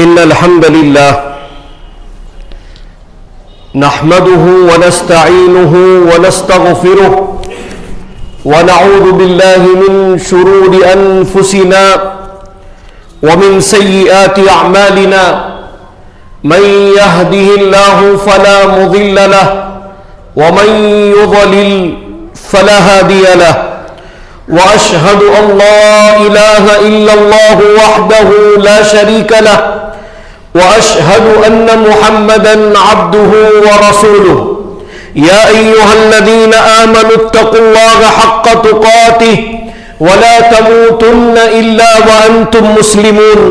إن الحمد لله نحمده ونستعينه ونستغفره ونعوذ بالله من شرور أنفسنا ومن سيئات أعمالنا من يهده الله فلا مضل له ومن يضلل فلا هادي له وأشهد أن لا إله إلا الله وحده لا شريك له وأشهد أن محمدًا عبده ورسوله يا أيها الذين آمنوا اتقوا الله حق تقاته ولا تموتن إلا وأنتم مسلمون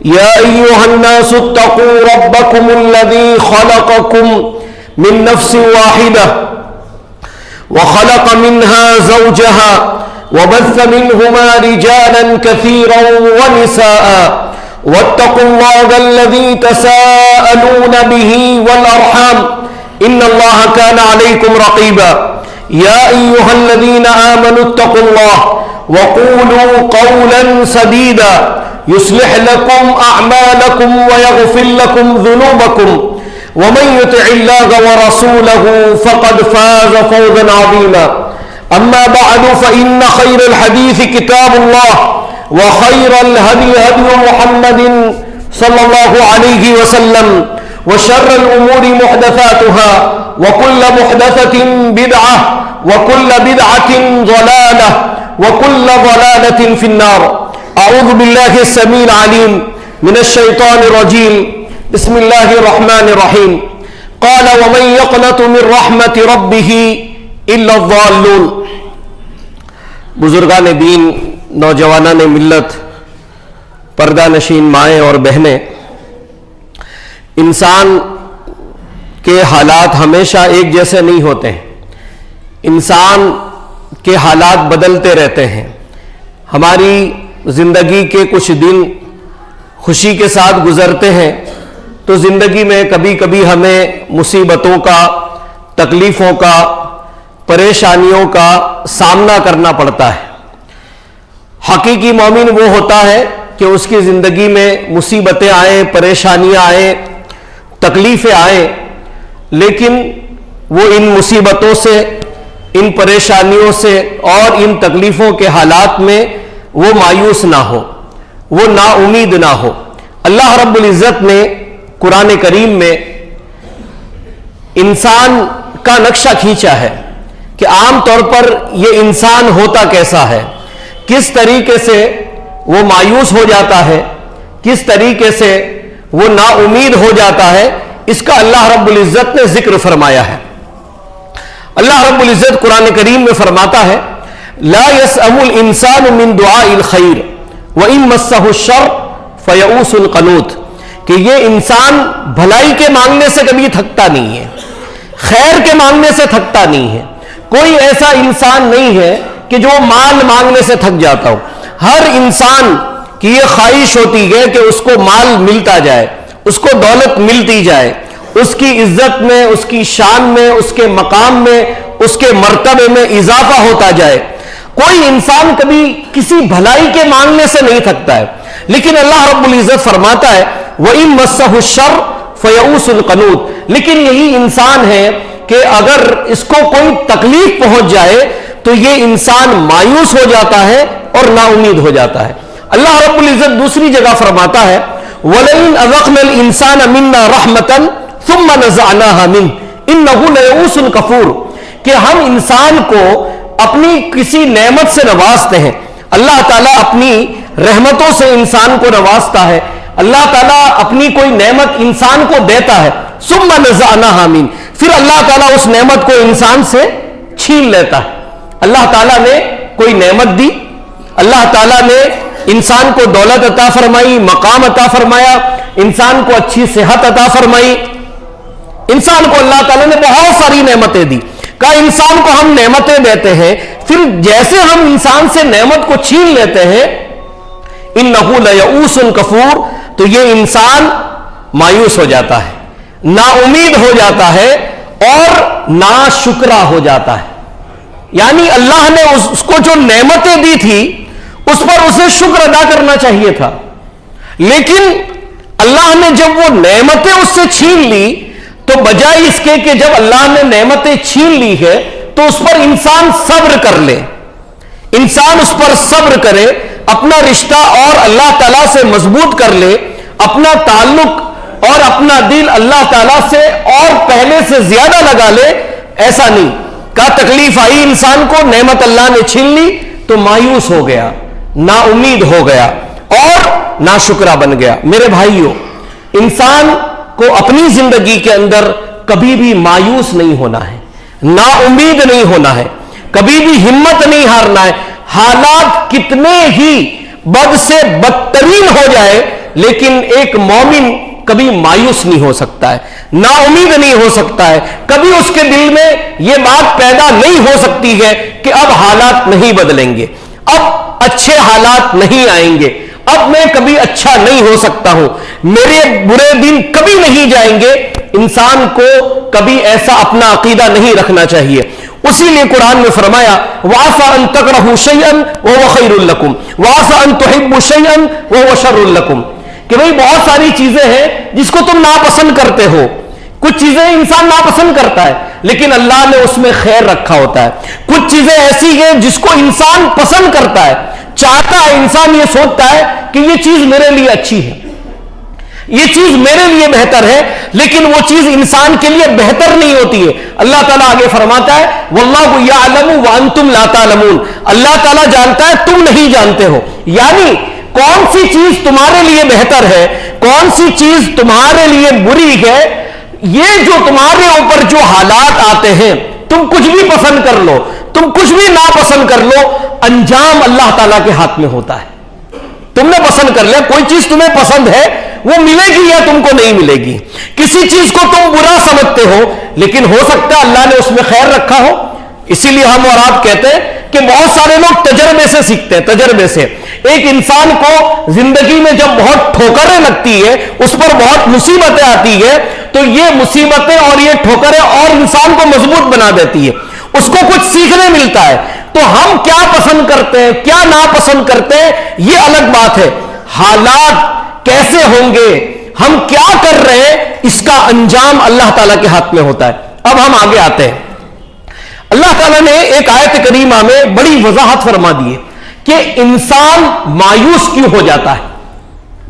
يا أيها الناس اتقوا ربكم الذي خلقكم من نفس واحدة وخلق منها زوجها وبث منهما رجالا كثيرا ونساء واتقوا الله الذي تساءلون به والأرحام إن الله كان عليكم رقيبا يا أيها الذين آمنوا اتقوا الله وقولوا قولا سديدا يصلح لكم أعمالكم ويغفر لكم ذنوبكم ومن يطع الله ورسوله فقد فاز فوزا عظيما أما بعد فإن خير الحديث كتاب الله وخير الهدي هدي محمد صلى الله عليه وسلم وشر الأمور محدثاتها وكل محدثة بدعة وكل بدعة ضلالة وكل ضلالة في النار أعوذ بالله السميع العليم من الشيطان الرجيم بسم الله الرحمن الرحيم قال ومن يقنط من رحمة ربه إلا الضالون بزرگان دین، نوجوانان ملت، پردہ نشین مائیں اور بہنیں، انسان کے حالات ہمیشہ ایک جیسے نہیں ہوتے ہیں۔ انسان کے حالات بدلتے رہتے ہیں۔ ہماری زندگی کے کچھ دن خوشی کے ساتھ گزرتے ہیں تو زندگی میں کبھی کبھی ہمیں مصیبتوں کا، تکلیفوں کا، پریشانیوں کا سامنا کرنا پڑتا ہے۔ حقیقی مومن وہ ہوتا ہے کہ اس کی زندگی میں مصیبتیں آئیں، پریشانیاں آئیں، تکلیفیں آئیں، لیکن وہ ان مصیبتوں سے، ان پریشانیوں سے اور ان تکلیفوں کے حالات میں وہ مایوس نہ ہو، وہ نا امید نہ ہو۔ اللہ رب العزت نے قرآن کریم میں انسان کا نقشہ کھینچا ہے کہ عام طور پر یہ انسان ہوتا کیسا ہے، کس طریقے سے وہ مایوس ہو جاتا ہے، کس طریقے سے وہ نا امید ہو جاتا ہے، اس کا اللہ رب العزت نے ذکر فرمایا ہے۔ اللہ رب العزت قرآن کریم میں فرماتا ہے لا يسأم الانسان من دعاء الخیر وان مسه الشر فیئوس قنوط، کہ یہ انسان بھلائی کے مانگنے سے کبھی تھکتا نہیں ہے، خیر کے مانگنے سے تھکتا نہیں ہے۔ کوئی ایسا انسان نہیں ہے کہ جو مال مانگنے سے تھک جاتا ہو۔ ہر انسان کی یہ خواہش ہوتی ہے کہ اس کو مال ملتا جائے، اس کو دولت ملتی جائے، اس کی عزت میں، اس کی شان میں، اس کے مقام میں، اس کے مرتبے میں اضافہ ہوتا جائے۔ کوئی انسان کبھی کسی بھلائی کے مانگنے سے نہیں تھکتا ہے، لیکن اللہ رب العزت فرماتا ہے وَإِن مَسَّهُ الشَّرُّ فَيَئُوسٌ قَنُوطٌ، لیکن یہی انسان ہے کہ اگر اس کو کوئی تکلیف پہنچ جائے تو یہ انسان مایوس ہو جاتا ہے اور نا امید ہو جاتا ہے۔ اللہ رب العزت دوسری جگہ فرماتا ہے وَلَئِنْ أَذَقْنَا الْإِنسَانَ مِنَّا رَحْمَةً ثُمَّ نَزَعْنَاهَا مِنْهُ إِنَّهُ لَيَئُوسٌ كَفُورٌ، کہ ہم انسان کو اپنی کسی نعمت سے نوازتے ہیں۔ اللہ تعالیٰ اپنی رحمتوں سے انسان کو نوازتا ہے، اللہ تعالیٰ اپنی کوئی نعمت انسان کو دیتا ہے، ثُمَّ نَزَعْنَاهَا مِنْهُ، پھر اللہ تعالیٰ اس نعمت کو انسان سے چھین لیتا ہے۔ اللہ تعالیٰ نے کوئی نعمت دی، اللہ تعالیٰ نے انسان کو دولت عطا فرمائی، مقام عطا فرمایا، انسان کو اچھی صحت عطا فرمائی، انسان کو اللہ تعالیٰ نے بہت ساری نعمتیں دی۔ کہا انسان کو ہم نعمتیں دیتے ہیں، پھر جیسے ہم انسان سے نعمت کو چھین لیتے ہیں اِنَّهُ لَيَئُوسٌ كَفُورٌ، تو یہ انسان مایوس ہو جاتا ہے، نا امید ہو جاتا ہے اور ناشکرا ہو جاتا ہے۔ یعنی اللہ نے اس کو جو نعمتیں دی تھی اس پر اسے شکر ادا کرنا چاہیے تھا، لیکن اللہ نے جب وہ نعمتیں اس سے چھین لی تو بجائے اس کے کہ جب اللہ نے نعمتیں چھین لی ہے تو اس پر انسان صبر کر لے، انسان اس پر صبر کرے، اپنا رشتہ اور اللہ تعالیٰ سے مضبوط کر لے، اپنا تعلق اور اپنا دل اللہ تعالیٰ سے اور پہلے سے زیادہ لگا لے، ایسا نہیں کہا۔ تکلیف آئی انسان کو، نعمت اللہ نے چھین لی تو مایوس ہو گیا، نا امید ہو گیا اور ناشکرا بن گیا۔ میرے بھائیوں، انسان کو اپنی زندگی کے اندر کبھی بھی مایوس نہیں ہونا ہے، نا امید نہیں ہونا ہے، کبھی بھی ہمت نہیں ہارنا ہے۔ حالات کتنے ہی بد سے بدترین ہو جائے لیکن ایک مومن کبھی مایوس نہیں ہو سکتا ہے، نا امید نہیں ہو سکتا ہے، کبھی اس کے دل میں یہ بات پیدا نہیں ہو سکتی ہے کہ اب حالات نہیں بدلیں گے، اب اچھے حالات نہیں آئیں گے، اب میں کبھی اچھا نہیں ہو سکتا ہوں، میرے برے دن کبھی نہیں جائیں گے۔ انسان کو کبھی ایسا اپنا عقیدہ نہیں رکھنا چاہیے۔ اسی لیے قرآن میں فرمایا وَعَسَىٰ أَن تَكْرَهُوا شَيْئًا وَهُوَ خَيْرٌ لَكُمْ وَعَسَىٰ أَن تُحِبُّوا شَيْئًا وَهُوَ شَرٌ لَكُمْ، کہ بھئی بہت ساری چیزیں ہیں جس کو تم ناپسند کرتے ہو، کچھ چیزیں انسان ناپسند کرتا ہے لیکن اللہ نے اس میں خیر رکھا ہوتا ہے، کچھ چیزیں ایسی ہیں جس کو انسان پسند کرتا ہے، چاہتا ہے، انسان یہ سوچتا ہے کہ یہ چیز میرے لیے اچھی ہے، یہ چیز میرے لیے بہتر ہے، لیکن وہ چیز انسان کے لیے بہتر نہیں ہوتی ہے۔ اللہ تعالیٰ آگے فرماتا ہے وَاللَّهُ يَعْلَمُ وَأَنْتُمْ لَا تَعْلَمُونَ، اللہ تعالیٰ جانتا ہے، تم نہیں جانتے ہو۔ یعنی کون سی چیز تمہارے لیے بہتر ہے، کون سی چیز تمہارے لیے بری ہے، یہ جو تمہارے اوپر جو حالات آتے ہیں، تم کچھ بھی پسند کر لو، تم کچھ بھی ناپسند کر لو، انجام اللہ تعالیٰ کے ہاتھ میں ہوتا ہے۔ تم نے پسند کر لیا، کوئی چیز تمہیں پسند ہے وہ ملے گی یا تم کو نہیں ملے گی، کسی چیز کو تم برا سمجھتے ہو لیکن ہو سکتا ہے اللہ نے اس میں خیر رکھا ہو۔ اسی لیے ہم اور آپ کہتے ہیں کہ بہت سارے لوگ تجربے سے سیکھتے ہیں، تجربے سے۔ ایک انسان کو زندگی میں جب بہت ٹھوکریں لگتی ہے، اس پر بہت مصیبتیں آتی ہے، تو یہ مصیبتیں اور یہ ٹھوکریں اور انسان کو مضبوط بنا دیتی ہے، اس کو کچھ سیکھنے ملتا ہے۔ تو ہم کیا پسند کرتے ہیں، کیا ناپسند کرتے ہیں، یہ الگ بات ہے، حالات کیسے ہوں گے، ہم کیا کر رہے ہیں، اس کا انجام اللہ تعالیٰ کے ہاتھ میں ہوتا ہے۔ اب ہم آگے آتے ہیں، اللہ تعالیٰ نے ایک آیت کریمہ میں بڑی وضاحت فرما دی ہے کہ انسان مایوس کیوں ہو جاتا ہے،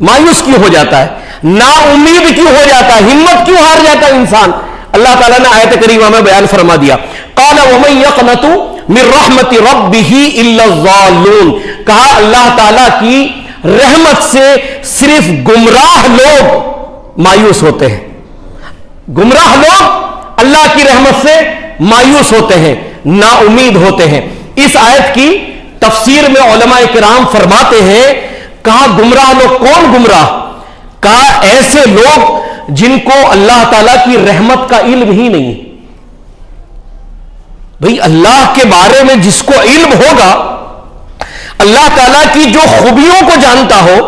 مایوس کیوں ہو جاتا ہے، نا امید کیوں ہو جاتا ہے، ہمت کیوں ہار جاتا ہے انسان۔ اللہ تعالیٰ نے آیت کریمہ میں بیان فرما دیا قَالَ وَمَن يَقْنَطُ مِن رَحْمَةِ رَبِّهِ إِلَّا الضَّالُّونَ، کہا اللہ تعالیٰ کی رحمت سے صرف گمراہ لوگ مایوس ہوتے ہیں، گمراہ لوگ اللہ کی رحمت سے مایوس ہوتے ہیں، نا امید ہوتے ہیں۔ اس آیت کی تفسیر میں علماء کرام فرماتے ہیں، کہا گمراہ لوگ کون گمراہ، کہا ایسے لوگ جن کو اللہ تعالیٰ کی رحمت کا علم ہی نہیں۔ بھئی اللہ کے بارے میں جس کو علم ہوگا، اللہ تعالیٰ کی جو خوبیوں کو جانتا ہو،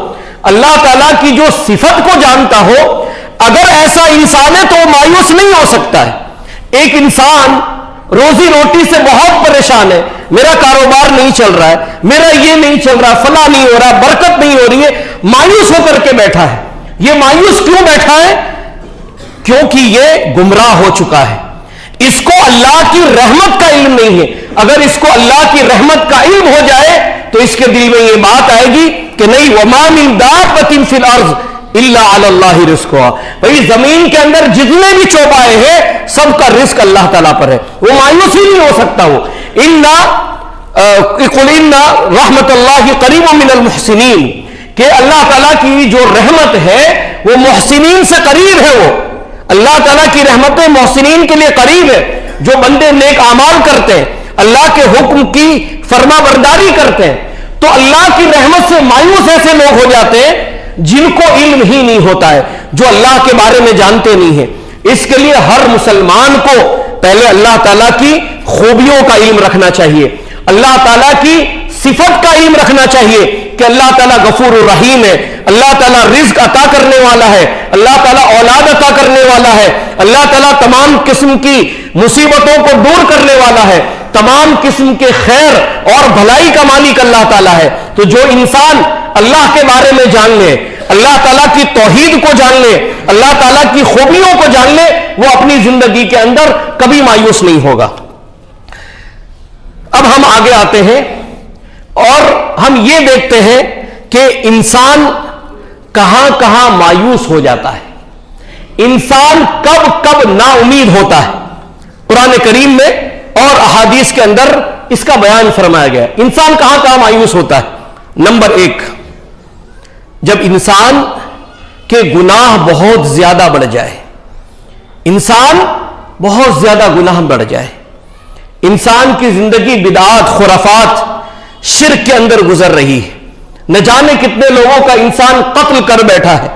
اللہ تعالیٰ کی جو صفت کو جانتا ہو، اگر ایسا انسان ہے تو وہ مایوس نہیں ہو سکتا ہے۔ ایک انسان روزی روٹی سے بہت پریشان ہے، میرا کاروبار نہیں چل رہا ہے، میرا یہ نہیں چل رہا، فلاں نہیں ہو رہا، برکت نہیں ہو رہی ہے، مایوس ہو کر کے بیٹھا ہے۔ یہ مایوس کیوں بیٹھا ہے؟ کیونکہ یہ گمراہ ہو چکا ہے، اس کو اللہ کی رحمت کا علم نہیں ہے۔ اگر اس کو اللہ کی رحمت کا علم ہو جائے تو اس کے دل میں یہ بات آئے گی کہ نہیں وَمَا مِن دَابَّةٍ فِي الْأَرْضِ إِلَّا عَلَى اللَّهِ رِزْقُهَا، بھئی زمین کے اندر جتنے بھی چوپائے ہیں سب کا رزق اللہ تعالیٰ پر ہے، وہ مایوس ہی نہیں ہو سکتا۔ وہ قُلْ إِنَّ رَحْمَةَ اللَّهِ قَرِيبٌ مِّنَ الْمُحْسِنِينَ، کہ اللہ تعالیٰ کی جو رحمت ہے وہ محسنین سے قریب ہے۔ وہ اللہ تعالیٰ کی رحمتیں محسنین کے لیے قریب ہے، جو بندے نیک اعمال کرتے ہیں، اللہ کے حکم کی فرما برداری کرتے ہیں۔ تو اللہ کی رحمت سے مایوس ایسے لوگ ہو جاتے ہیں جن کو علم ہی نہیں ہوتا ہے، جو اللہ کے بارے میں جانتے نہیں ہیں۔ اس کے لیے ہر مسلمان کو پہلے اللہ تعالیٰ کی خوبیوں کا علم رکھنا چاہیے، اللہ تعالیٰ کی صفت کا علم رکھنا چاہیے کہ اللہ تعالیٰ غفور الرحیم ہے، اللہ تعالیٰ رزق عطا کرنے والا ہے، اللہ تعالیٰ اولاد عطا کرنے والا ہے، اللہ تعالیٰ تمام قسم کی مصیبتوں کو دور کرنے والا ہے، تمام قسم کے خیر اور بھلائی کا مالک اللہ تعالیٰ ہے۔ تو جو انسان اللہ کے بارے میں جان لے، اللہ تعالیٰ کی توحید کو جان لے, اللہ تعالیٰ کی خوبیوں کو جان لے, وہ اپنی زندگی کے اندر کبھی مایوس نہیں ہوگا. اب ہم آگے آتے ہیں اور ہم یہ دیکھتے ہیں کہ انسان کہاں کہاں مایوس ہو جاتا ہے, انسان کب کب نا امید ہوتا ہے. قرآن کریم میں اور احادیث کے اندر اس کا بیان فرمایا گیا ہے. انسان کہاں کہاں مایوس ہوتا ہے. نمبر 1, جب انسان کے گناہ بہت زیادہ بڑھ جائے, انسان بہت زیادہ گناہ بڑھ جائے, انسان کی زندگی بدعات, خرافات, شرک کے اندر گزر رہی ہے, نہ جانے کتنے لوگوں کا انسان قتل کر بیٹھا ہے,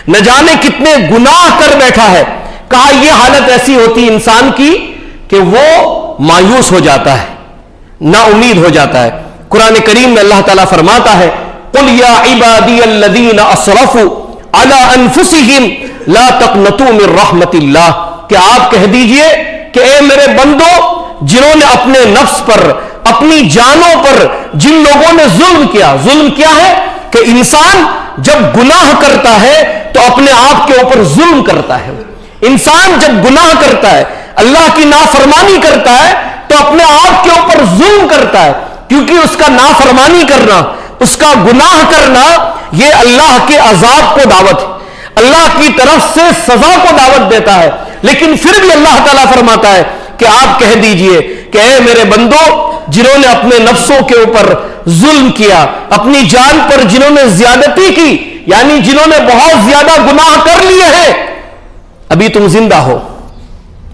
نہ جانے کتنے گناہ کر بیٹھا ہے. کہا یہ حالت ایسی ہوتی ہے انسان کی کہ وہ مایوس ہو جاتا ہے, نا امید ہو جاتا ہے. قرآن کریم میں اللہ تعالیٰ فرماتا ہے, قُلْ يَا عِبَادِيَ الَّذِينَ أَسْرَفُوا عَلَىٰ أَنفُسِهِمْ لَا تَقْنَطُوا مِن رَحْمَةِ اللَّهِ, کہ آپ کہہ دیجئے کہ اے میرے بندو, جنہوں نے اپنے نفس پر, اپنی جانوں پر جن لوگوں نے ظلم کیا. ظلم کیا ہے کہ انسان جب گناہ کرتا ہے تو اپنے آپ کے اوپر ظلم کرتا ہے. انسان جب گناہ کرتا ہے, اللہ کی نافرمانی کرتا ہے, تو اپنے آپ کے اوپر ظلم کرتا ہے, کیونکہ اس کا نافرمانی کرنا, اس کا گناہ کرنا, یہ اللہ کے عذاب کو دعوت ہے, اللہ کی طرف سے سزا کو دعوت دیتا ہے. لیکن پھر بھی اللہ تعالیٰ فرماتا ہے کہ آپ کہہ دیجئے کہ اے میرے بندو, جنہوں نے اپنے نفسوں کے اوپر ظلم کیا, اپنی جان پر جنہوں نے زیادتی کی, یعنی جنہوں نے بہت زیادہ گناہ کر لیے ہیں, ابھی تم زندہ ہو,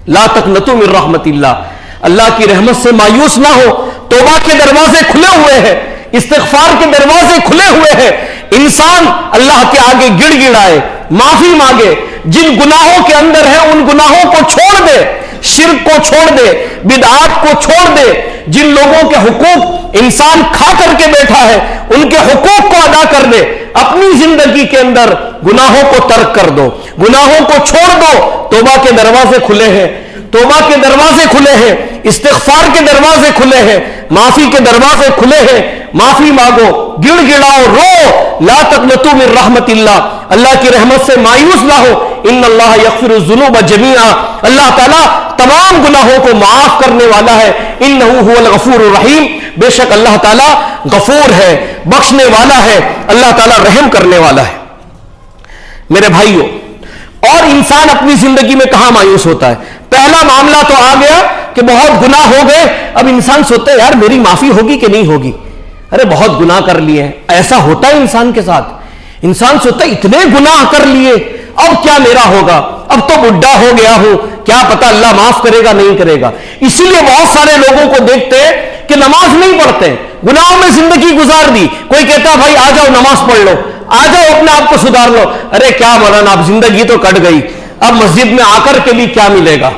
لا تقنطوا من رحمت اللہ, اللہ کی رحمت سے مایوس نہ ہو. توبہ کے دروازے کھلے ہوئے ہیں, استغفار کے دروازے کھلے ہوئے ہیں. انسان اللہ کے آگے گڑ گڑائے, معافی مانگے, جن گناہوں کے اندر ہے ان گناہوں کو چھوڑ دے, شرک کو چھوڑ دے, بدعات کو چھوڑ دے, جن لوگوں کے حقوق انسان کھا کر کے بیٹھا ہے ان کے حقوق کو ادا کر دے. اپنی زندگی کے اندر گناہوں کو ترک کر دو, گناہوں کو چھوڑ دو. توبہ کے دروازے کھلے ہیں, توبہ کے دروازے کھلے ہیں, استغفار کے دروازے کھلے ہیں, معافی کے دروازے کھلے ہیں. معافی مانگو, گڑ گڑاؤ, رو, لا تقنطوا من رحمت اللہ, اللہ کی رحمت سے مایوس نہ ہو. ان اللہ یغفر الذنوب جميعا, اللہ تعالیٰ تمام گناہوں کو معاف کرنے والا ہے. انہ هو الغفور الرحیم, بے شک اللہ تعالیٰ غفور ہے, بخشنے والا ہے, اللہ تعالیٰ رحم کرنے والا ہے. میرے بھائیوں, اور انسان اپنی زندگی میں کہاں مایوس ہوتا ہے. پہلا معاملہ تو آ گیا کہ بہت گناہ ہو گئے, اب انسان سوچتا ہے یار میری معافی ہوگی کہ نہیں ہوگی, ارے بہت گناہ کر لیے ہیں. ایسا ہوتا ہے انسان کے ساتھ. انسان سوچتا ہے اتنے گناہ کر لیے, اب کیا میرا ہوگا, اب تو بڈھا ہو گیا ہوں, کیا پتا اللہ معاف کرے گا نہیں کرے گا. اسی لیے بہت سارے لوگوں کو دیکھتے ہیں کہ نماز نہیں پڑھتے, گناہوں میں زندگی گزار دی. کوئی کہتا ہے بھائی آ جاؤ نماز پڑھ لو, آ جاؤ اپنے آپ کو سدھار لو. ارے کیا مولانا, اب زندگی تو کٹ گئی, اب مسجد میں آ کر کے بھی کیا ملے گا,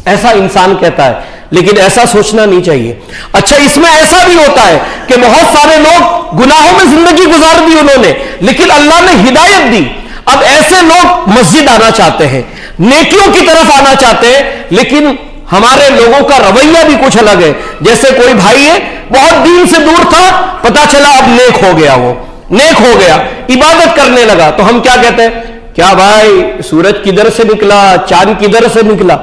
ایسا انسان کہتا ہے. لیکن ایسا سوچنا نہیں چاہیے. اچھا, اس میں ایسا بھی ہوتا ہے کہ بہت سارے لوگ گناہوں میں زندگی گزار دی انہوں نے, لیکن اللہ نے ہدایت دی. اب ایسے لوگ مسجد آنا چاہتے ہیں, نیکیوں کی طرف آنا چاہتے ہیں, لیکن ہمارے لوگوں کا رویہ بھی کچھ الگ ہے. جیسے کوئی بھائی ہے بہت دین سے دور تھا, پتا چلا اب نیک ہو گیا, وہ نیک ہو گیا, عبادت کرنے لگا, تو ہم کیا کہتے ہیں, کیا بھائی سورج کدھر سے نکلا, چاند کدھر سے نکلا,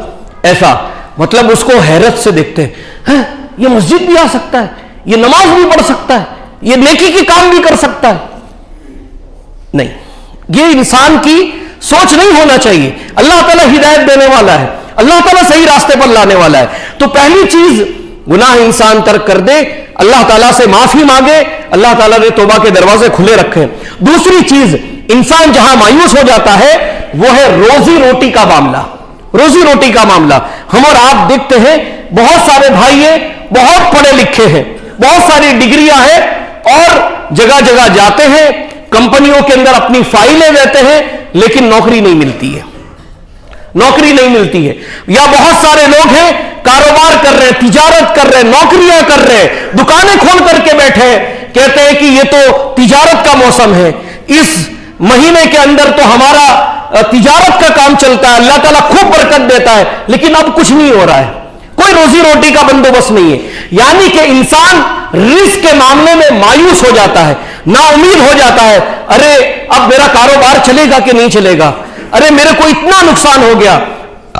ایسا. مطلب اس کو حیرت سے دیکھتے ہیں, یہ مسجد بھی آ سکتا ہے, یہ نماز بھی پڑھ سکتا ہے, یہ نیکی کے کام بھی کر سکتا ہے. نہیں, یہ انسان کی سوچ نہیں ہونا چاہیے. اللہ تعالیٰ ہدایت دینے والا ہے, اللہ تعالیٰ صحیح راستے پر لانے والا ہے. تو پہلی چیز, گناہ انسان ترک کر دے, اللہ تعالیٰ سے معافی مانگے, اللہ تعالیٰ نے توبہ کے دروازے کھلے رکھے. دوسری چیز, انسان جہاں مایوس ہو جاتا ہے وہ ہے روزی روٹی کا معاملہ. روزی روٹی کا معاملہ, ہم اور آپ دیکھتے ہیں بہت سارے بھائی ہیں, بہت پڑھے لکھے ہیں, بہت ساری ڈگریاں ہیں, اور جگہ جگہ جاتے ہیں, کمپنیوں کے اندر اپنی فائلیں دیتے ہیں, لیکن نوکری نہیں ملتی ہے, نوکری نہیں ملتی ہے. یا بہت سارے لوگ ہیں کاروبار کر رہے ہیں, تجارت کر رہے ہیں, نوکریاں کر رہے ہیں, دکانیں کھول کر کے بیٹھے ہیں, کہتے ہیں کہ یہ تو تجارت کا موسم ہے, اس مہینے کے اندر تو ہمارا تجارت کا کام چلتا ہے, اللہ تعالیٰ خوب برکت دیتا ہے, لیکن اب کچھ نہیں ہو رہا ہے. کوئی روزی روٹی کا بندوبست نہیں ہے. یعنی کہ انسان رزق کے معاملے میں مایوس ہو جاتا ہے, نا امید ہو جاتا ہے. ارے اب میرا کاروبار چلے گا کہ نہیں چلے گا, ارے میرے کو اتنا نقصان ہو گیا.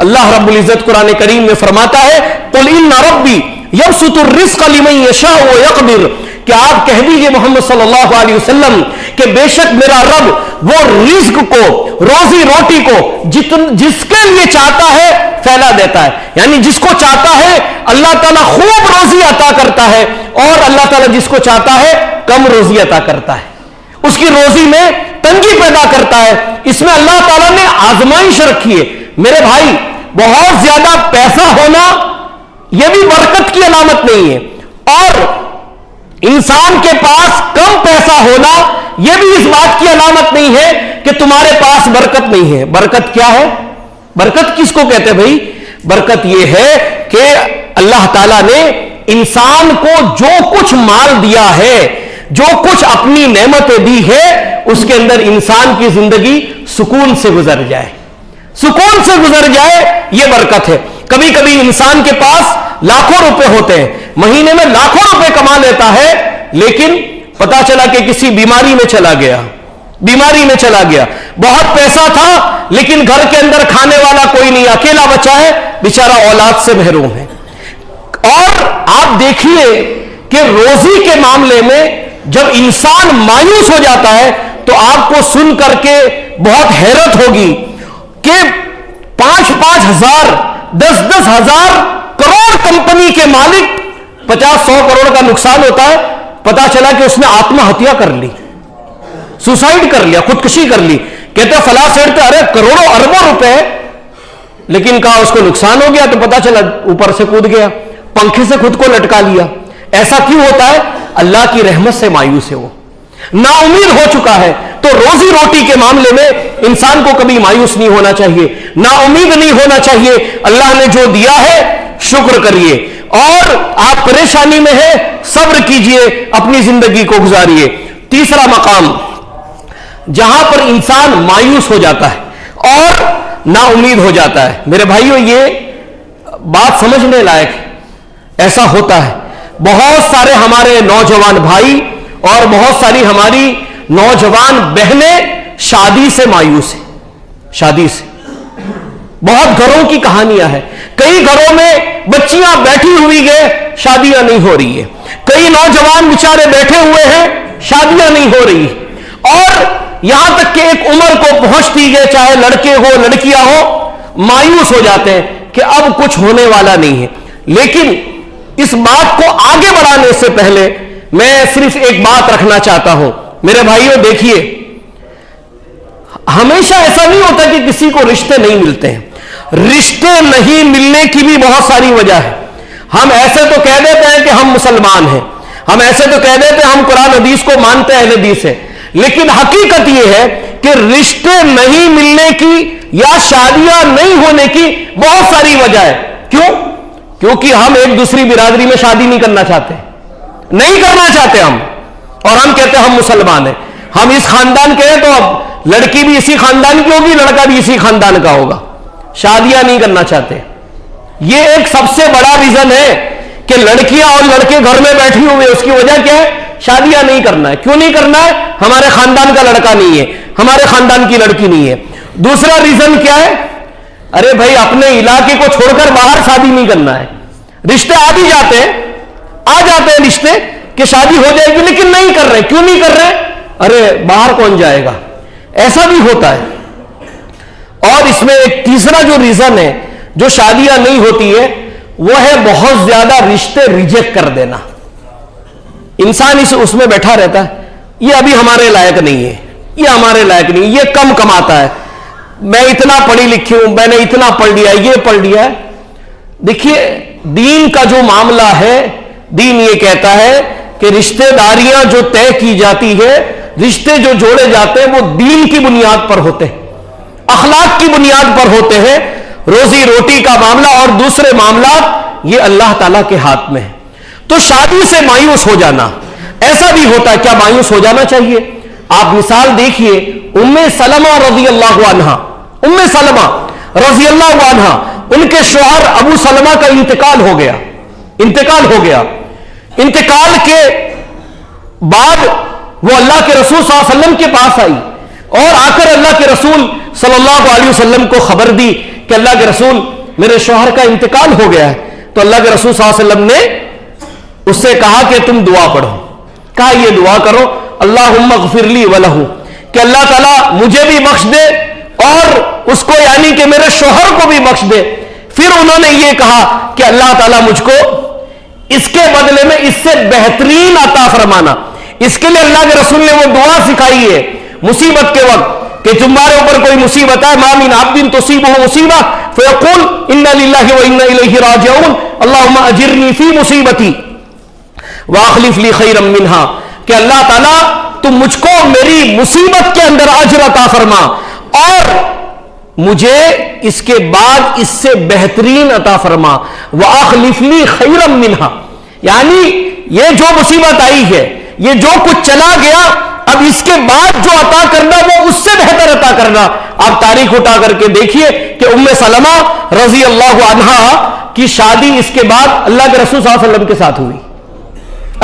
اللہ رب العزت قرآن کریم میں فرماتا ہے قل ان ربی یبسط الرزق لمن یشاء ویقدر, کہ آپ کہہ دیجئے محمد صلی اللہ علیہ وسلم کہ بے شک میرا رب وہ رزق کو, روزی روٹی کو جس کے لیے چاہتا ہے پھیلا دیتا ہے. یعنی جس کو چاہتا ہے اللہ تعالیٰ خوب روزی عطا کرتا ہے, اور اللہ تعالیٰ جس کو چاہتا ہے کم روزی عطا کرتا ہے, اس کی روزی میں تنگی پیدا کرتا ہے. اس میں اللہ تعالیٰ نے آزمائش رکھی ہے. میرے بھائی, بہت زیادہ پیسہ ہونا یہ بھی برکت کی علامت نہیں ہے, اور انسان کے پاس کم پیسہ ہونا یہ بھی اس بات کی علامت نہیں ہے کہ تمہارے پاس برکت نہیں ہے. برکت کیا ہے؟ برکت کس کو کہتے ہیں بھائی؟ برکت یہ ہے کہ اللہ تعالیٰ نے انسان کو جو کچھ مال دیا ہے, جو کچھ اپنی نعمتیں دی ہے, اس کے اندر انسان کی زندگی سکون سے گزر جائے, سکون سے گزر جائے, یہ برکت ہے. کبھی کبھی انسان کے پاس لاکھوں روپے ہوتے ہیں, مہینے میں لاکھوں روپے کما لیتا ہے, لیکن پتا چلا کہ کسی بیماری میں چلا گیا, بہت پیسہ تھا لیکن گھر کے اندر کھانے والا کوئی نہیں, اکیلا بچا ہے, بیچارہ اولاد سے محروم ہے. اور آپ دیکھیے کہ روزی کے معاملے میں جب انسان مایوس ہو جاتا ہے تو آپ کو سن کر کے بہت حیرت ہوگی کہ 5-5 ہزار 10-10 ہزار کروڑ کمپنی کے مالک 50-100 کروڑ کا نقصان ہوتا ہے, پتا چلا کہ اس نے آتما ہتیا کر لی, سوسائڈ کر لیا, خودکشی کر لی. کہتے فلاں سیٹ پہ ارے کروڑوں اربوں روپے, لیکن کہا اس کو نقصان ہو گیا تو پتا چلا اوپر سے کود گیا, پنکھے سے خود کو لٹکا لیا. ایسا کیوں ہوتا ہے؟ اللہ کی رحمت سے مایوس ہے, وہ نا امید ہو چکا ہے. تو روزی روٹی کے معاملے میں انسان کو کبھی مایوس نہیں ہونا چاہیے, نا امید نہیں ہونا چاہیے. اللہ نے جو دیا ہے شکر کریے, اور آپ پریشانی میں ہیں صبر کیجئے, اپنی زندگی کو گزاریے. تیسرا مقام جہاں پر انسان مایوس ہو جاتا ہے اور نا امید ہو جاتا ہے, میرے بھائیوں یہ بات سمجھنے لائق ہے. ایسا ہوتا ہے, بہت سارے ہمارے نوجوان بھائی اور بہت ساری ہماری نوجوان بہنیں شادی سے مایوس ہیں. شادی سے بہت گھروں کی کہانیاں ہیں. کئی گھروں میں بچیاں بیٹھی ہوئی ہیں, شادیاں نہیں ہو رہی ہیں. کئی نوجوان بیچارے بیٹھے ہوئے ہیں, شادیاں نہیں ہو رہی. اور یہاں تک کہ ایک عمر کو پہنچتی ہے, چاہے لڑکے ہو لڑکیاں ہو, مایوس ہو جاتے ہیں کہ اب کچھ ہونے والا نہیں ہے. لیکن اس بات کو آگے بڑھانے سے پہلے میں صرف ایک بات رکھنا چاہتا ہوں. میرے بھائیوں دیکھیے, ہمیشہ ایسا نہیں ہوتا کہ کسی کو رشتے نہیں ملتے ہیں. رشتے نہیں ملنے کی بھی بہت ساری وجہ ہے. ہم ایسے تو کہہ دیتے ہیں کہ ہم مسلمان ہیں, ہم ایسے تو کہہ دیتے ہیں ہم قرآن حدیث کو مانتے ہیں, اہل حدیث ہیں, لیکن حقیقت یہ ہے کہ رشتے نہیں ملنے کی یا شادیاں نہیں ہونے کی بہت ساری وجہ ہے. کیوں؟ کیونکہ ہم ایک دوسری برادری میں شادی نہیں کرنا چاہتے, نہیں کرنا چاہتے ہم, اور ہم کہتے ہیں ہم مسلمان ہیں, ہم اس خاندان کے ہیں تو اب لڑکی بھی اسی خاندان کی ہوگی, لڑکا بھی اسی خاندان کا ہوگا. شادیاں نہیں کرنا چاہتے. یہ ایک سب سے بڑا ریزن ہے کہ لڑکیاں اور لڑکے گھر میں بیٹھی ہوئے, اس کی وجہ کیا ہے؟ شادیاں نہیں کرنا ہے. کیوں نہیں کرنا ہے؟ ہمارے خاندان کا لڑکا نہیں ہے, ہمارے خاندان کی لڑکی نہیں ہے. دوسرا ریزن کیا ہے؟ ارے بھائی اپنے علاقے کو چھوڑ کر باہر شادی نہیں کرنا ہے. رشتے آ بھی جاتے ہیں, آ جاتے ہیں رشتے کہ شادی ہو جائے گی, لیکن نہیں کر رہے. کیوں نہیں کر رہے؟ ارے باہر کون جائے گا. ایسا بھی ہوتا ہے. اور اس میں ایک تیسرا جو ریزن ہے جو شادیاں نہیں ہوتی ہے, وہ ہے بہت زیادہ رشتے ریجیکٹ کر دینا. انسان اس میں بیٹھا رہتا ہے, یہ ابھی ہمارے لائق نہیں ہے, یہ ہمارے لائق نہیں, یہ کم کماتا ہے, میں اتنا پڑھی لکھی ہوں, میں نے اتنا پڑھ لیا, یہ پڑھ لیا ہے. دیکھیے دین کا جو معاملہ ہے, دین یہ کہتا ہے کہ رشتہ داریاں جو طے کی جاتی ہے, رشتے جو جوڑے جاتے ہیں, وہ دین کی بنیاد پر ہوتے ہیں, اخلاق کی بنیاد پر ہوتے ہیں. روزی روٹی کا معاملہ اور دوسرے معاملات یہ اللہ تعالیٰ کے ہاتھ میں ہے. تو شادی سے مایوس ہو جانا ایسا بھی ہوتا ہے. کیا مایوس ہو جانا چاہیے؟ آپ مثال دیکھیے ام سلمہ رضی اللہ عنہا. ام سلمہ رضی اللہ عنہا ان کے شوہر ابو سلمہ کا انتقال ہو گیا. انتقال کے بعد وہ اللہ کے رسول صلی اللہ علیہ وسلم کے پاس آئی اور آ کر اللہ کے رسول صلی اللہ علیہ وسلم کو خبر دی کہ اللہ کے رسول میرے شوہر کا انتقال ہو گیا ہے. تو اللہ کے رسول صلی اللہ علیہ وسلم نے اس سے کہا کہ تم دعا پڑھو. کہا یہ دعا کرو اللہم اغفر لی ولہ, کہ اللہ تعالیٰ مجھے بھی بخش دے اور اس کو یعنی کہ میرے شوہر کو بھی بخش دے. پھر انہوں نے یہ کہا کہ اللہ تعالیٰ مجھ کو اس کے بدلے میں اس سے بہترین عطا فرمانا. اس کے لیے اللہ کے رسول نے وہ دعا سکھائی ہے مصیبت کے وقت کہ تمہارے اوپر کوئی مصیبت ہے, ما من عبد تصیبہ مصیبہ فیقول انا للہ وانا الیہ راجعون اللہم اجرنی فی مصیبتی واخلف لی خیرا منہا, کہ اللہ تعالیٰ تم مجھ کو میری مصیبت کے اندر اجر عطا فرما اور مجھے اس کے بعد اس سے بہترین عطا فرما. واخلف لی خیرا منہا, یعنی یہ جو مصیبت آئی ہے, یہ جو کچھ چلا گیا, اب اس کے بعد جو عطا کرنا وہ اس سے بہتر عطا کرنا. آپ تاریخ اٹھا کر کے دیکھیے کہ ام سلمہ رضی اللہ عنہا کی شادی اس کے بعد اللہ کے رسول صلی اللہ علیہ وسلم کے ساتھ ہوئی.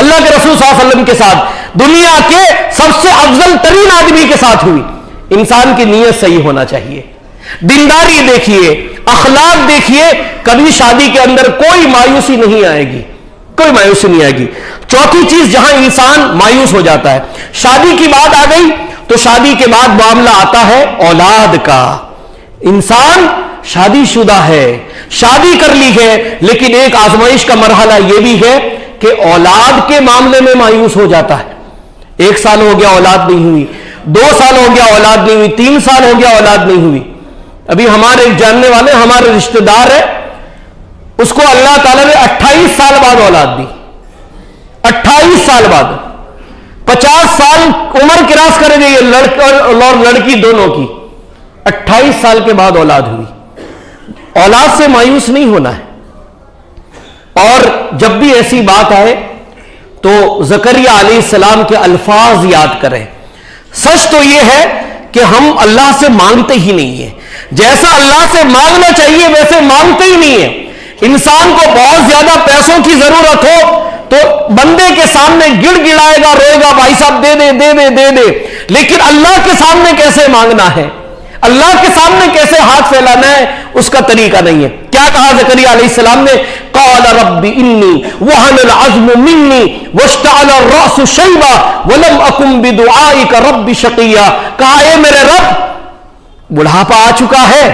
اللہ کے رسول صلی اللہ علیہ وسلم کے ساتھ, دنیا کے سب سے افضل ترین آدمی کے ساتھ ہوئی. انسان کی نیت صحیح ہونا چاہیے, دینداری دیکھیے, اخلاق دیکھیے, کبھی شادی کے اندر کوئی مایوسی نہیں آئے گی, کوئی مایوسی نہیں آئے گی. چوتھی چیز جہاں انسان مایوس ہو جاتا ہے, شادی کی بات آ گئی تو شادی کے بعد معاملہ آتا ہے اولاد کا. انسان شادی شدہ ہے, شادی کر لی ہے, لیکن ایک آزمائش کا مرحلہ یہ بھی ہے کہ اولاد کے معاملے میں مایوس ہو جاتا ہے. 1 سال ہو گیا اولاد نہیں ہوئی, 2 سال ہو گیا اولاد نہیں ہوئی, 3 سال ہو گیا اولاد نہیں ہوئی. ابھی ہمارے ایک جاننے والے ہمارے رشتہ دار ہے, اس کو اللہ تعالیٰ نے 28 سال بعد اولاد دی. 28 سال بعد, 50 سال عمر کراس کرے گی یہ لڑکا اور لڑکی دونوں کی, 28 سال کے بعد اولاد ہوئی. اولاد سے مایوس نہیں ہونا ہے. اور جب بھی ایسی بات آئے تو زکریا علیہ السلام کے الفاظ یاد کریں. سچ تو یہ ہے کہ ہم اللہ سے مانگتے ہی نہیں ہیں, جیسا اللہ سے مانگنا چاہیے ویسے مانگتے ہی نہیں ہیں. انسان کو بہت زیادہ پیسوں کی ضرورت ہو تو بندے کے سامنے گڑ گڑائے گا, روئے گا, بھائی صاحب دے دے دے دے دے دے. لیکن اللہ کے سامنے کیسے مانگنا ہے, اللہ کے سامنے کیسے ہاتھ پھیلانا ہے, اس کا طریقہ نہیں ہے. کیا کہا زکریا علیہ السلام نے, قال رب انی وہن العظم منی واشتعل الرأس شیبا ولم اکن بدعائک رب شقیا. کہا اے میرے رب بڑھاپا آ چکا ہے,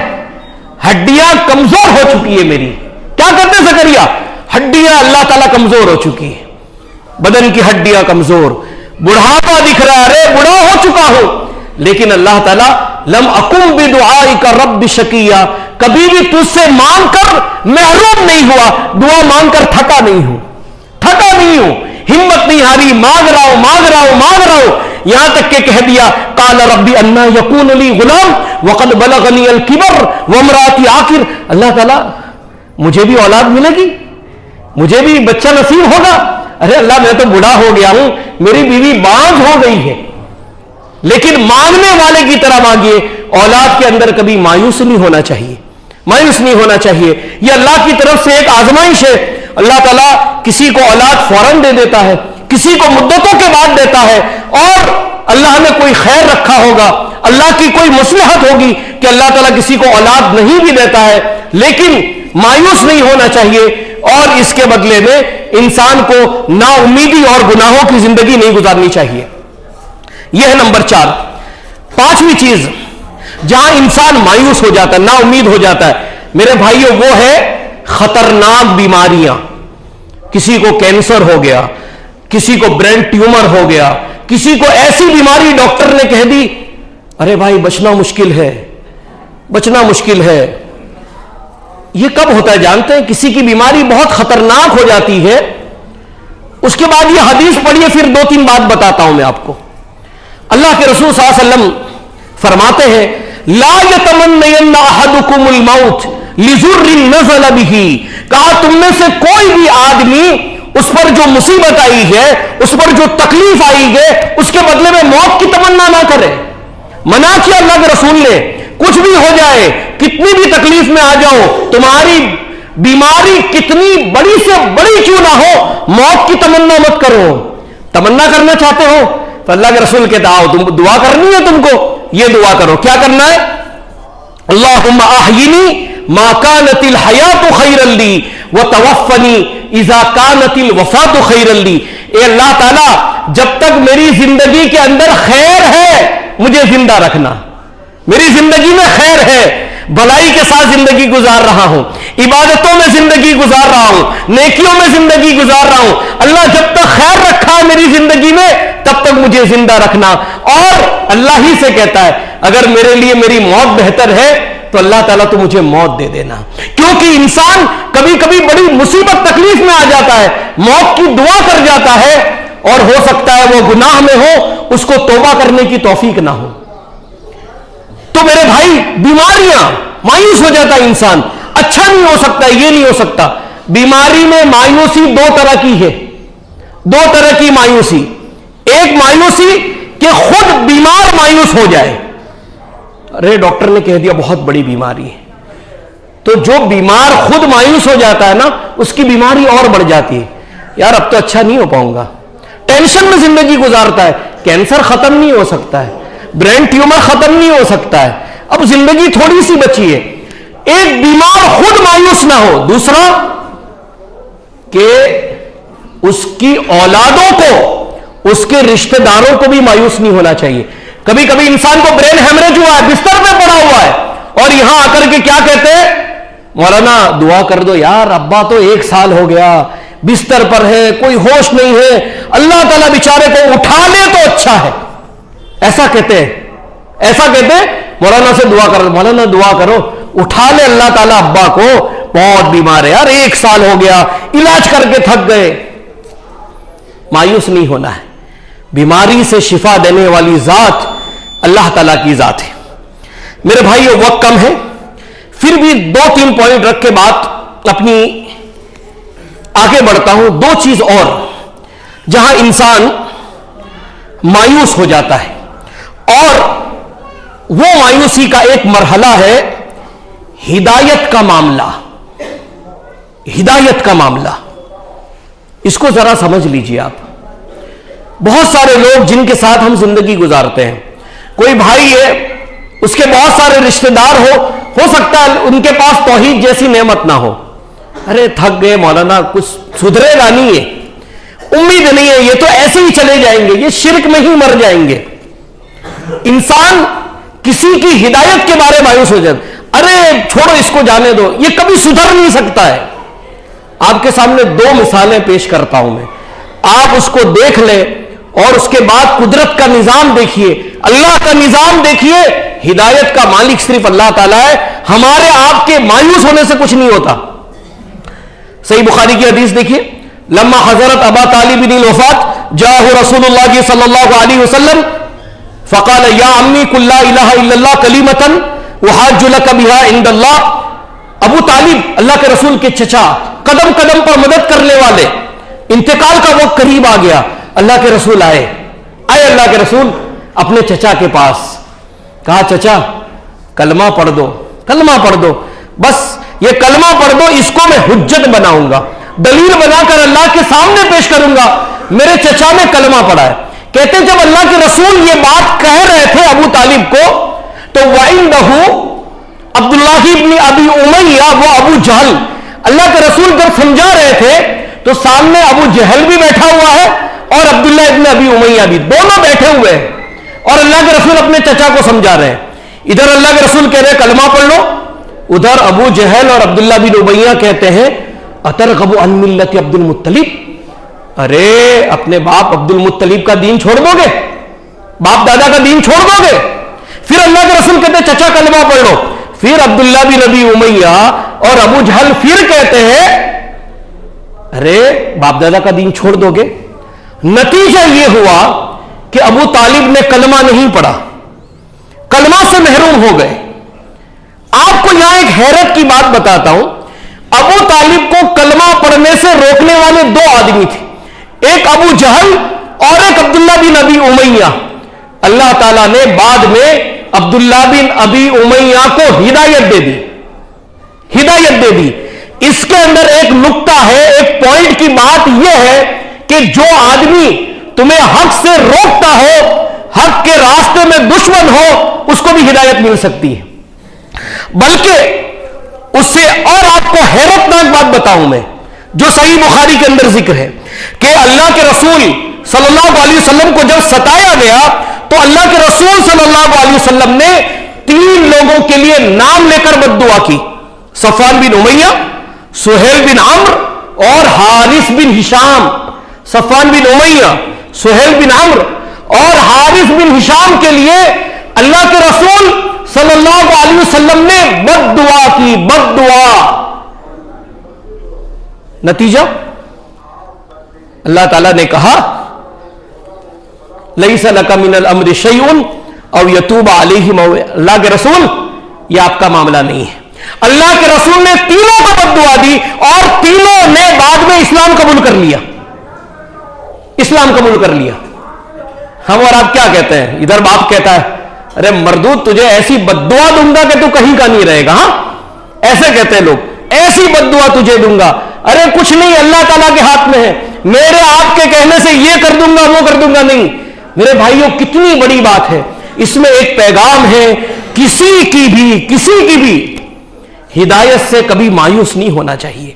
ہڈیاں کمزور ہو چکی ہے میری. کیا کرتے زکریا, ہڈیاں اللہ تعالیٰ کمزور ہو چکی ہے, بدن کی ہڈیاں کمزور, بڑھاپا دکھ رہا ہے, بڑھا ہو چکا ہوں, لیکن اللہ تعالیٰ لم اکم بدعائک رب شقیا, کبھی بھی تجھ سے مانگ کر محروم نہیں ہوا, دعا مانگ کر تھکا نہیں ہوں, ہمت نہیں ہاری, مانگ رہا ہوں, یہاں تک کہ کہہ دیا قال ربی انا یکون لی غلام وقد بلغنی الکبر وامراتی عاقر. اللہ تعالیٰ مجھے بھی اولاد ملے گی, مجھے بھی بچہ نصیب ہوگا. ارے اللہ میں تو بوڑھا ہو گیا ہوں, میری بیوی بانجھ ہو گئی ہے. لیکن مانگنے والے کی طرح مانگیے. اولاد کے اندر کبھی مایوس نہیں ہونا چاہیے, مایوس نہیں ہونا چاہیے. یہ اللہ کی طرف سے ایک آزمائش ہے. اللہ تعالیٰ کسی کو اولاد فوراً دے دیتا ہے, کسی کو مدتوں کے بعد دیتا ہے, اور اللہ نے کوئی خیر رکھا ہوگا, اللہ کی کوئی مصلحت ہوگی کہ اللہ تعالیٰ کسی کو اولاد نہیں بھی دیتا ہے. لیکن مایوس نہیں ہونا چاہیے, اور اس کے بدلے میں انسان کو نا امیدی اور گناہوں کی زندگی نہیں گزارنی چاہیے. یہ ہے نمبر 4. 5ویں چیز جہاں انسان مایوس ہو جاتا ہے, نا امید ہو جاتا ہے, میرے بھائیوں, وہ ہے خطرناک بیماریاں. کسی کو کینسر ہو گیا, کسی کو برین ٹیومر ہو گیا, کسی کو ایسی بیماری ڈاکٹر نے کہہ دی ارے بھائی بچنا مشکل ہے, بچنا مشکل ہے. یہ کب ہوتا ہے جانتے ہیں؟ کسی کی بیماری بہت خطرناک ہو جاتی ہے, اس کے بعد یہ حدیث پڑھیے, پھر 2-3 بات بتاتا ہوں میں آپ کو. اللہ کے رسول صلی اللہ علیہ وسلم فرماتے ہیں لا یتمنین احدکم الموت لضر نزل به. کہا تم میں سے کوئی بھی آدمی اس پر جو مصیبت آئی ہے, اس پر جو تکلیف آئی ہے, اس کے بدلے میں موت کی تمنا نہ کرے. منع کیا اللہ کے رسول نے, کچھ بھی ہو جائے، کتنی بھی تکلیف میں آ جاؤ، تمہاری بیماری کتنی بڑی سے بڑی کیوں نہ ہو، موت کی تمنا مت کرو۔ تمنا کرنا چاہتے ہو تو اللہ کے رسول کہتا آؤ، تم دعا کرنی ہے، تم کو یہ دعا کرو۔ کیا کرنا ہے؟ اللہم احینی ما کانت الحیات خیرا لی وتوفنی اذا کانت الوفات خیرا لی۔ اے اللہ تعالیٰ، جب تک میری زندگی کے اندر خیر ہے مجھے زندہ رکھنا، میری زندگی میں خیر ہے، بھلائی کے ساتھ زندگی گزار رہا ہوں، عبادتوں میں زندگی گزار رہا ہوں، نیکیوں میں زندگی گزار رہا ہوں، اللہ جب تک خیر رکھا ہے میری زندگی میں تب تک مجھے زندہ رکھنا۔ اور اللہ ہی سے کہتا ہے اگر میرے لیے میری موت بہتر ہے تو اللہ تعالیٰ تو مجھے موت دے دینا، کیونکہ انسان کبھی کبھی بڑی مصیبت تکلیف میں آ جاتا ہے، موت کی دعا کر جاتا ہے، اور ہو سکتا ہے وہ گناہ میں ہو، اس کو توبہ کرنے کی توفیق نہ ہو۔ تو میرے بھائی، بیماریاں، مایوس ہو جاتا ہے انسان، اچھا نہیں ہو سکتا، یہ نہیں ہو سکتا۔ بیماری میں مایوسی دو طرح کی ہے، دو طرح کی مایوسی۔ ایک مایوسی کہ خود بیمار مایوس ہو جائے، ارے ڈاکٹر نے کہہ دیا بہت بڑی بیماری ہے، تو جو بیمار خود مایوس ہو جاتا ہے نا، اس کی بیماری اور بڑھ جاتی ہے، یار اب تو اچھا نہیں ہو پاؤں گا، ٹینشن میں زندگی گزارتا ہے، کینسر ختم نہیں ہو سکتا ہے، برین ٹیومر ختم نہیں ہو سکتا ہے، اب زندگی تھوڑی سی بچی ہے۔ ایک بیمار خود مایوس نہ ہو، دوسرا کہ اس کی اولادوں کو، اس کے رشتہ داروں کو بھی مایوس نہیں ہونا چاہیے۔ کبھی کبھی انسان کو برین ہیمریج ہوا ہے، بستر پہ پڑا ہوا ہے، اور یہاں آ کر کے کیا کہتے ہیں؟ مولانا دعا کر دو یار، ابا تو 1 سال ہو گیا بستر پر ہے، کوئی ہوش نہیں ہے، اللہ تعالیٰ بیچارے کو اٹھا لے تو اچھا ہے۔ ایسا کہتے ہیں، ایسا کہتے ہیں، مولانا سے دعا کرو، مولانا دعا کرو اٹھا لے اللہ تعالیٰ ابا کو، بہت بیمار ہے یار، 1 سال ہو گیا، علاج کر کے تھک گئے۔ مایوس نہیں ہونا ہے، بیماری سے شفا دینے والی ذات اللہ تعالیٰ کی ذات ہے۔ میرے بھائیو، وقت کم ہے، پھر بھی 2-3 پوائنٹ رکھ کے بات اپنی آگے بڑھتا ہوں۔ 2 چیز اور جہاں انسان مایوس ہو جاتا ہے، اور وہ مایوسی کا ایک مرحلہ ہے ہدایت کا معاملہ۔ ہدایت کا معاملہ، اس کو ذرا سمجھ لیجئے آپ۔ بہت سارے لوگ جن کے ساتھ ہم زندگی گزارتے ہیں، کوئی بھائی ہے، اس کے بہت سارے رشتہ دار ہو سکتا ہے ان کے پاس توحید جیسی نعمت نہ ہو، ارے تھک گئے مولانا، کچھ سدھرے گا نہیں ہے، امید نہیں ہے، یہ تو ایسے ہی چلے جائیں گے، یہ شرک میں ہی مر جائیں گے۔ انسان کسی کی ہدایت کے بارے مایوس ہو جائے، ارے چھوڑو اس کو جانے دو، یہ کبھی سدھر نہیں سکتا ہے۔ آپ کے سامنے 2 مثالیں پیش کرتا ہوں میں، آپ اس کو دیکھ لیں اور اس کے بعد قدرت کا نظام دیکھیے، اللہ کا نظام دیکھیے۔ ہدایت کا مالک صرف اللہ تعالیٰ ہے، ہمارے آپ کے مایوس ہونے سے کچھ نہیں ہوتا۔ صحیح بخاری کی حدیث دیکھیے، لما حضرت ابا طالب بن الوفات جاءہ رسول اللہ صلی اللہ علیہ وسلم فقال یا امی قل لا الہ الا اللہ کلمۃ احاج لک بہا عند اللہ۔ ابو طالب، اللہ کے رسول کے چچا، قدم قدم پر مدد کرنے والے، انتقال کا وقت قریب آ گیا، اللہ کے رسول آئے اللہ کے رسول اپنے چچا کے پاس، کہا چچا کلمہ پڑھ دو، کلمہ پڑھ دو، بس یہ کلمہ پڑھ دو، اس کو میں حجت بناؤں گا، دلیل بنا کر اللہ کے سامنے پیش کروں گا، میرے چچا نے کلمہ پڑھا ہے۔ کہتے جب اللہ کے رسول یہ بات کہہ رہے تھے ابو طالب کو، تو وَعِنْدَهُ عبداللہ ابن ابی امیہ، وہ ابو جہل، اللہ کے رسول جب سمجھا رہے تھے تو سامنے ابو جہل بھی بیٹھا ہوا ہے اور عبداللہ ابن ابی امیہ بھی، دونوں بیٹھے ہوئے ہیں، اور اللہ کے رسول اپنے چچا کو سمجھا رہے ہیں۔ ادھر اللہ کے رسول کہہ رہے ہیں کلمہ پڑھ لو، ادھر ابو جہل اور عبداللہ بن امیہ کہتے ہیں اترغب عن ملت عبد المطلب، ارے اپنے باپ عبد المطلب کا دین چھوڑ دو گے، باپ دادا کا دین چھوڑ دو گے؟ پھر اللہ کے رسول کہتے ہیں چچا کلمہ پڑھ لو، پھر عبداللہ بن ابی امیہ اور ابو جہل پھر کہتے ہیں ارے باپ دادا کا دین چھوڑ دو گے؟ نتیجہ یہ ہوا کہ ابو طالب نے کلمہ نہیں پڑھا، کلمہ سے محروم ہو گئے۔ آپ کو یہاں ایک حیرت کی بات بتاتا ہوں، ابو طالب کو کلمہ پڑھنے سے روکنے والے 2 آدمی تھے، ایک ابو جہل اور ایک عبداللہ بن ابی امیہ۔ اللہ تعالیٰ نے بعد میں عبداللہ بن ابی امیہ کو ہدایت دے دی، ہدایت دے دی۔ اس کے اندر ایک نقطہ ہے، ایک پوائنٹ کی بات یہ ہے کہ جو آدمی تمہیں حق سے روکتا ہو، حق کے راستے میں دشمن ہو، اس کو بھی ہدایت مل سکتی ہے۔ بلکہ اس سے اور آپ کو حیرت ناک بات بتاؤں میں، جو صحیح بخاری کے اندر ذکر ہے کہ اللہ کے رسول صلی اللہ علیہ وسلم کو جب ستایا گیا تو اللہ کے رسول صلی اللہ علیہ وسلم نے 3 لوگوں کے لیے نام لے کر بد دعا کی، صفوان بن امیہ، سہیل بن عمرو اور حارث بن ہشام۔ صفوان بن امیہ، سہیل بن عمرو اور حارث بن ہشام کے لیے اللہ کے رسول صلی اللہ علیہ وسلم نے بد دعا کی، بد دعا۔ نتیجہ اللہ تعالیٰ نے کہا لَيْسَ لَكَ مِنَ الْأَمْرِ شَيْءٌ أَوْ يَتُوبَ عَلَيْهِمْ، اللہ کے رسول یہ آپ کا معاملہ نہیں ہے۔ اللہ کے رسول نے تینوں کو بد دعا دی اور تینوں نے بعد میں اسلام قبول کر لیا، اسلام قبول کر لیا۔ ہم اور آپ کیا کہتے ہیں؟ ادھر باپ کہتا ہے ارے مردود تجھے ایسی بد دعا دوں گا کہ تو کہیں کا نہیں رہے گا، ہاں ایسے کہتے ہیں لوگ، ایسی بد دعا تجھے دوں گا۔ ارے کچھ نہیں، اللہ تعالیٰ کے ہاتھ میں ہے، میرے آپ کے کہنے سے یہ کر دوں گا وہ کر دوں گا نہیں۔ میرے بھائیوں کتنی بڑی بات ہے، اس میں ایک پیغام ہے، کسی کی بھی ہدایت سے کبھی مایوس نہیں ہونا چاہیے۔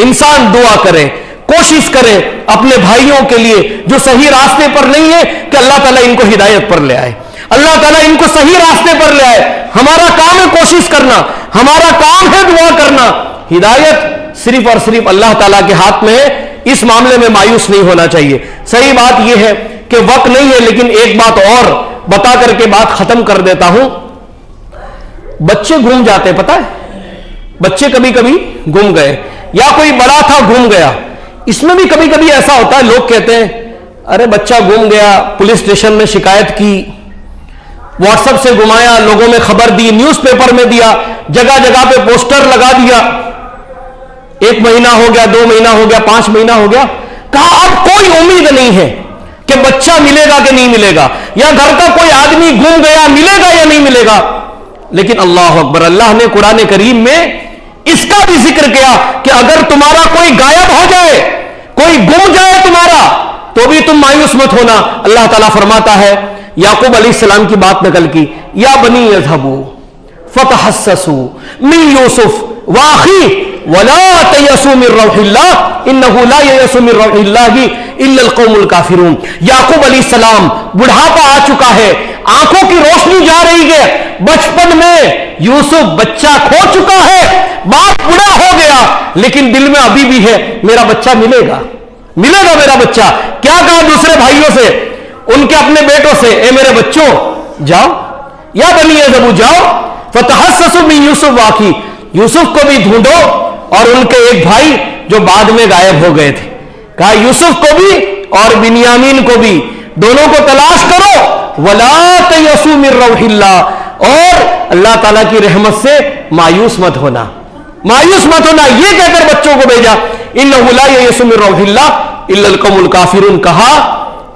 انسان دعا کرے، کوشش کرے اپنے بھائیوں کے لیے جو صحیح راستے پر نہیں ہے کہ اللہ تعالیٰ ان کو ہدایت پر لے آئے، اللہ تعالیٰ ان کو صحیح راستے پر لے آئے۔ ہمارا کام ہے کوشش کرنا، ہمارا کام ہے دعا کرنا۔ ہدایت صرف اور صرف اللہ تعالیٰ کے ہاتھ میں ہے، اس معاملے میں مایوس نہیں ہونا چاہیے۔ صحیح بات یہ ہے کہ وقت نہیں ہے، لیکن ایک بات اور بتا کر کے بات ختم کر دیتا ہوں۔ بچے گم جاتے، پتہ ہے بچے کبھی کبھی گم گئے، یا کوئی بڑا تھا گم گیا۔ اس میں بھی کبھی کبھی ایسا ہوتا ہے، لوگ کہتے ہیں ارے بچہ گم گیا، پولیس اسٹیشن میں شکایت کی، واٹس ایپ سے گمایا، لوگوں میں خبر دی، نیوز پیپر میں دیا، جگہ جگہ پہ پوسٹر لگا دیا، 1 مہینہ ہو گیا، 2 مہینہ ہو گیا، 5 مہینہ ہو گیا، کہا اب کوئی امید نہیں ہے کہ بچہ ملے گا کہ نہیں ملے گا، یا گھر کا کوئی آدمی گم گیا، ملے گا یا نہیں ملے گا۔ لیکن اللہ اکبر، اللہ نے قرآن کریم میں اس کا بھی ذکر کیا کہ اگر تمہارا کوئی غائب ہو جائے، کوئی گم جائے تمہارا، تو بھی تم مایوس مت ہونا۔ اللہ تعالیٰ فرماتا ہے، یعقوب علیہ السلام کی بات نقل کی، یا بنی اذهبوا فتحسسوا من یوسف واخیہ ولا تیأسوا من روح اللہ انہ لا ییأس من روح اللہ الا القوم الکافرون۔ یعقوب علیہ السلام بڑھاپا آ چکا ہے، آنکھوں کی روشنی جا رہی ہے، بچپن میں یوسف بچہ کھو چکا ہے، باپ بڑا ہو گیا، لیکن دل میں ابھی بھی ہے میرا بچہ ملے گا، ملے گا میرا بچہ۔ کیا کہا دوسرے بھائیوں سے، ان کے اپنے بیٹوں سے، اے میرے بچوں جاؤ، یا بنی اذهبوا جاؤ، فتحسسوا من یوسف واخیہ، یوسف کو بھی ڈھونڈو اور ان کے ایک بھائی جو بعد میں غائب ہو گئے تھے، کہا یوسف کو بھی اور بنیامین کو بھی، دونوں کو تلاش کرو، ولا تیأسوا من روح اللہ، اور اللہ تعالیٰ کی رحمت سے مایوس مت ہونا، مایوس مت ہونا۔ یہ کہہ کر بچوں کو بھیجا، انہ لا ییأس من روح اللہ الا القوم الکافرون، کہا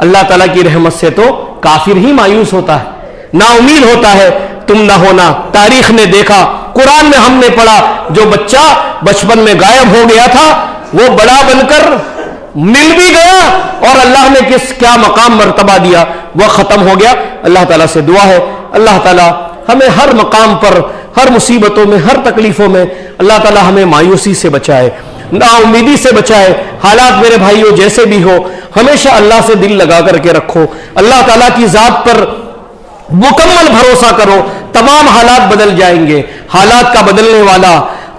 اللہ تعالیٰ کی رحمت سے تو کافر ہی مایوس ہوتا ہے، نا امید ہوتا ہے، تم نہ ہونا۔ تاریخ نے دیکھا، قرآن میں ہم نے پڑھا، جو بچہ بچپن میں غائب ہو گیا تھا وہ بڑا بن کر مل بھی گیا، اور اللہ نے کیا مقام مرتبہ دیا، وہ ختم ہو گیا۔ اللہ تعالیٰ سے دعا ہے اللہ تعالیٰ ہمیں ہر مقام پر، ہر مصیبتوں میں، ہر تکلیفوں میں اللہ تعالیٰ ہمیں مایوسی سے بچائے، نا امیدی سے بچائے۔ حالات میرے بھائیوں جیسے بھی ہو، ہمیشہ اللہ سے دل لگا کر کے رکھو، اللہ تعالیٰ کی ذات پر مکمل بھروسہ کرو، تمام حالات بدل جائیں گے۔ حالات کا بدلنے والا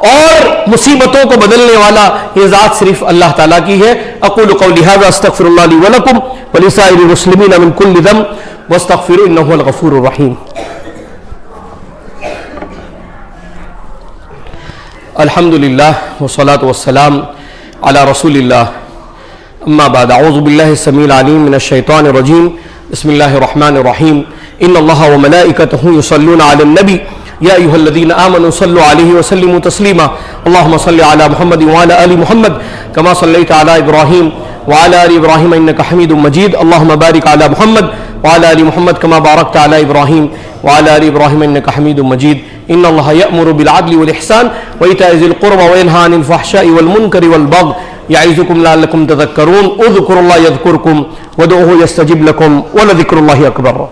اور مصیبتوں کو بدلنے والا یہ ذات صرف اللہ تعالیٰ کی ہے۔ اقول قولی ھذا استغفر اللہ لی ولکم ولسائر المسلمین من کل ذنب واستغفروہ انہ ھو الغفور الرحیم۔ الحمد للہ والصلاة والسلام علی رسول اللہ، اما بعد، اعوذ باللہ السمیع العلیم من الشیطان الرجیم، بسم اللہ الرحمن الرحیم۔ ان اللہ وملائکتہ یصلون علی النبی یا ایھا الذین آمنوا صلوا علیہ وسلموا تسلیما، اللہم صل علی محمد وعلی آل محمد کما صلیت علی ابراہیم وعلی آل ابراہیم انک حمید مجید، اللہم بارک علی محمد وعلى آل محمد كما باركت على إبراهيم وعلى آل إبراهيم إنك حميد مجيد إن الله يأمر بالعدل والإحسان وإيتاء ذي القربى وينهى عن الفحشاء والمنكر والبغي يعظكم لعلكم تذكرون اذكروا الله يذكركم وادعوه يستجب لكم ولذكر الله أكبر